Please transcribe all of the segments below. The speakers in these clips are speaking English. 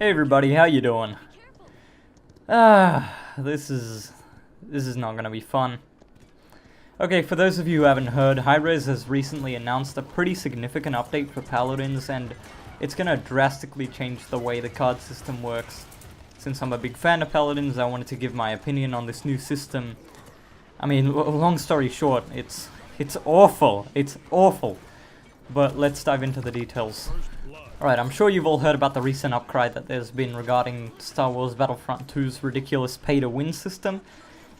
Hey everybody, how you doing? This is not gonna be fun. Okay, for those of you who haven't heard, Hi-Rez has recently announced a pretty significant update for Paladins, and it's gonna drastically change the way the card system works. Since I'm a big fan of Paladins, I wanted to give my opinion on this new system. I mean, long story short, it's awful. It's awful. But let's dive into the details. Alright, I'm sure you've all heard about the recent upcry that there's been regarding Star Wars Battlefront 2's ridiculous pay-to-win system.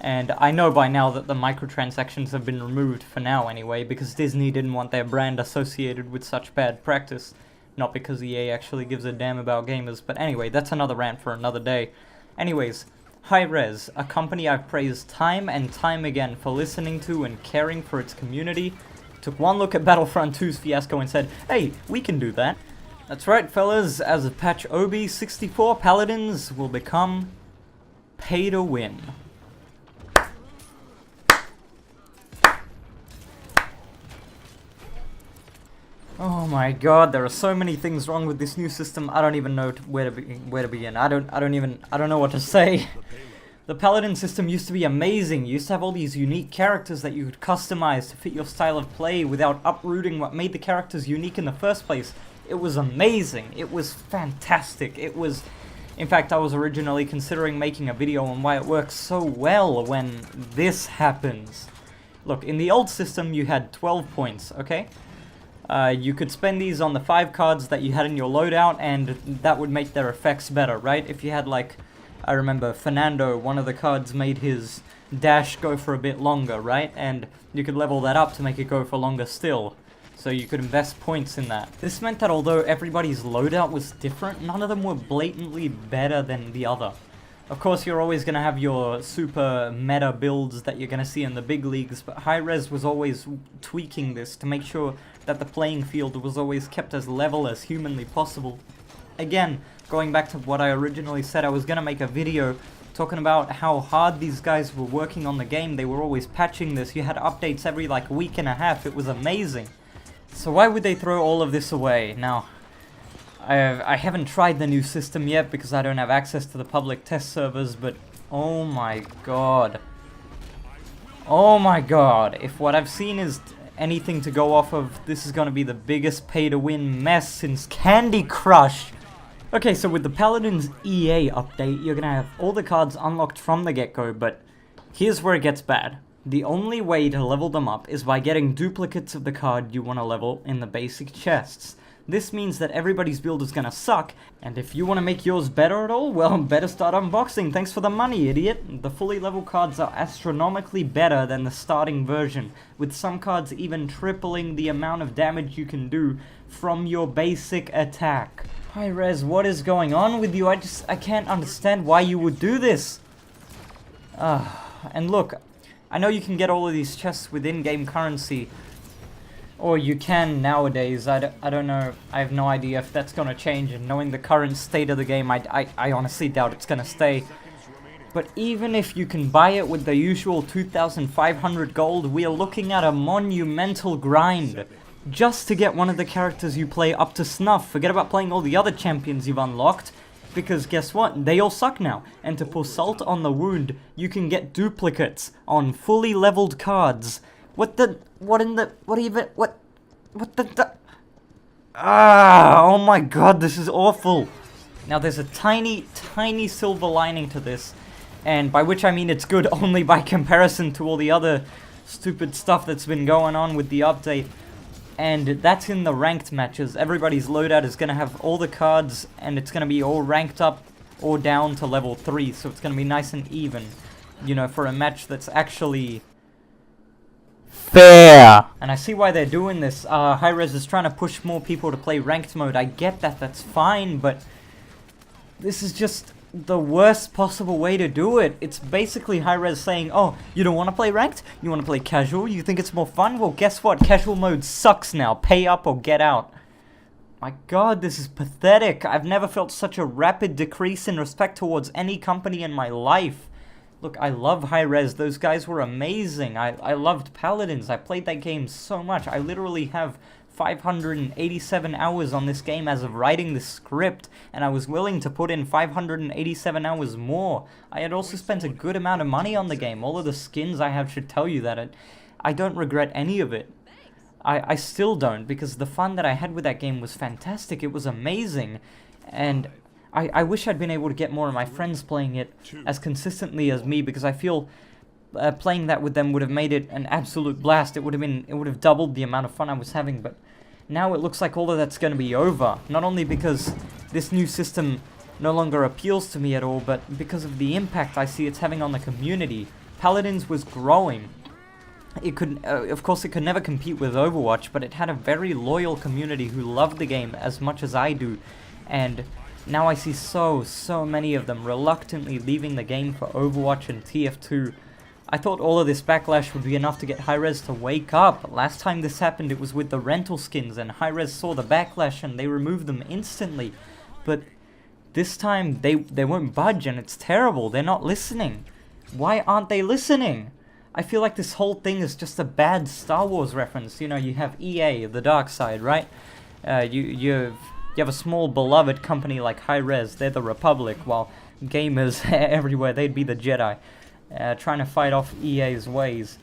And I know by now that the microtransactions have been removed, for now anyway, because Disney didn't want their brand associated with such bad practice. Not because EA actually gives a damn about gamers, but anyway, that's another rant for another day. Anyways, Hi-Rez, a company I've praised time and time again for listening to and caring for its community, took one look at Battlefront 2's fiasco and said, hey, we can do that. That's right, fellas, as of patch OB64, Paladins will become pay-to-win. Oh my god, there are so many things wrong with this new system. I don't even know where to begin. I don't know what to say. The Paladin system used to be amazing. You used to have all these unique characters that you could customize to fit your style of play without uprooting what made the characters unique in the first place. It was amazing. It was fantastic. In fact, I was originally considering making a video on why it works so well when this happens. Look, in the old system you had 12 points, okay? You could spend these on the 5 cards that you had in your loadout, and that would make their effects better, right? If you had, like, I remember Fernando, one of the cards made his dash go for a bit longer, right? And you could level that up to make it go for longer still. So you could invest points in that. This meant that although everybody's loadout was different, none of them were blatantly better than the other. Of course, you're always going to have your super meta builds that you're going to see in the big leagues, but Hi-Rez was always tweaking this to make sure that the playing field was always kept as level as humanly possible. Again, going back to what I originally said, I was going to make a video talking about how hard these guys were working on the game. They were always patching this. You had updates every like week and a half. It was amazing. So why would they throw all of this away? Now, I haven't tried the new system yet because I don't have access to the public test servers, but oh my god. Oh my god. If what I've seen is anything to go off of, this is going to be the biggest pay-to-win mess since Candy Crush. Okay, so with the Paladins EA update, you're going to have all the cards unlocked from the get-go, but here's where it gets bad. The only way to level them up is by getting duplicates of the card you want to level in the basic chests. This means that everybody's build is gonna suck, and if you want to make yours better at all, well, better start unboxing. Thanks for the money, idiot. The fully level cards are astronomically better than the starting version, with some cards even tripling the amount of damage you can do from your basic attack. Hi-Rez, what is going on with you? I can't understand why you would do this. And look, I know you can get all of these chests with in-game currency, or you can nowadays. I don't know. I have no idea if that's going to change, and knowing the current state of the game, I honestly doubt it's going to stay. But even if you can buy it with the usual 2,500 gold, we are looking at a monumental grind just to get one of the characters you play up to snuff. Forget about playing all the other champions you've unlocked, because guess what? They all suck now. And to pour salt on the wound, you can get duplicates on fully leveled cards. Oh my god, this is awful. Now there's a tiny silver lining to this, and by which I mean it's good only by comparison to all the other stupid stuff that's been going on with the update. And that's in the ranked matches. Everybody's loadout is going to have all the cards, and it's going to be all ranked up or down to level 3, so it's going to be nice and even, you know, for a match that's actually fair. And I see why they're doing this. Hi-Rez is trying to push more people to play ranked mode. I get that, that's fine, but this is just the worst possible way to do it. It's basically Hi-Rez saying, oh, you don't want to play ranked? You want to play casual? You think it's more fun? Well, guess what? Casual mode sucks now. Pay up or get out. My god, this is pathetic. I've never felt such a rapid decrease in respect towards any company in my life. Look, I love Hi-Rez. Those guys were amazing. I loved Paladins. I played that game so much. I literally have 587 hours on this game as of writing this script, and I was willing to put in 587 hours more. I had also spent a good amount of money on the game. All of the skins I have should tell you that I don't regret any of it. I still don't, because the fun that I had with that game was fantastic. It was amazing, and I wish I'd been able to get more of my friends playing it as consistently as me, because I feel playing that with them would have made it an absolute blast. It would have doubled the amount of fun I was having. But now it looks like all of that's going to be over. Not only because this new system no longer appeals to me at all, but because of the impact I see it's having on the community. Paladins was growing. It could, of course, it could never compete with Overwatch, but it had a very loyal community who loved the game as much as I do. And now I see so many of them reluctantly leaving the game for Overwatch and TF2. I thought all of this backlash would be enough to get Hi-Rez to wake up. Last time this happened, it was with the rental skins, and Hi-Rez saw the backlash and they removed them instantly. But this time, they won't budge, and it's terrible. They're not listening. Why aren't they listening? I feel like this whole thing is just a bad Star Wars reference. You know, you have EA, the dark side, right? You have a small beloved company like Hi-Rez. They're the Republic, while gamers everywhere, they'd be the Jedi. Trying to fight off EA's ways.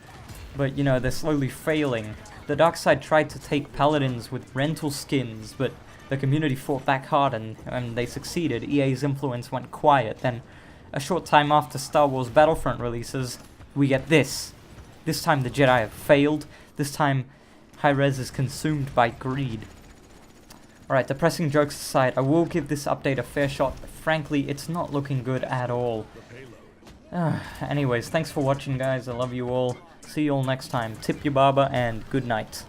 But, you know, they're slowly failing. The dark side tried to take Paladins with rental skins, but the community fought back hard and they succeeded. EA's influence went quiet. Then, a short time after Star Wars Battlefront releases, we get this. This time the Jedi have failed. This time Hi-Rez is consumed by greed. Alright, depressing jokes aside, I will give this update a fair shot. Frankly, it's not looking good at all. Anyways, thanks for watching, guys. I love you all. See you all next time. Tip your barber, and good night.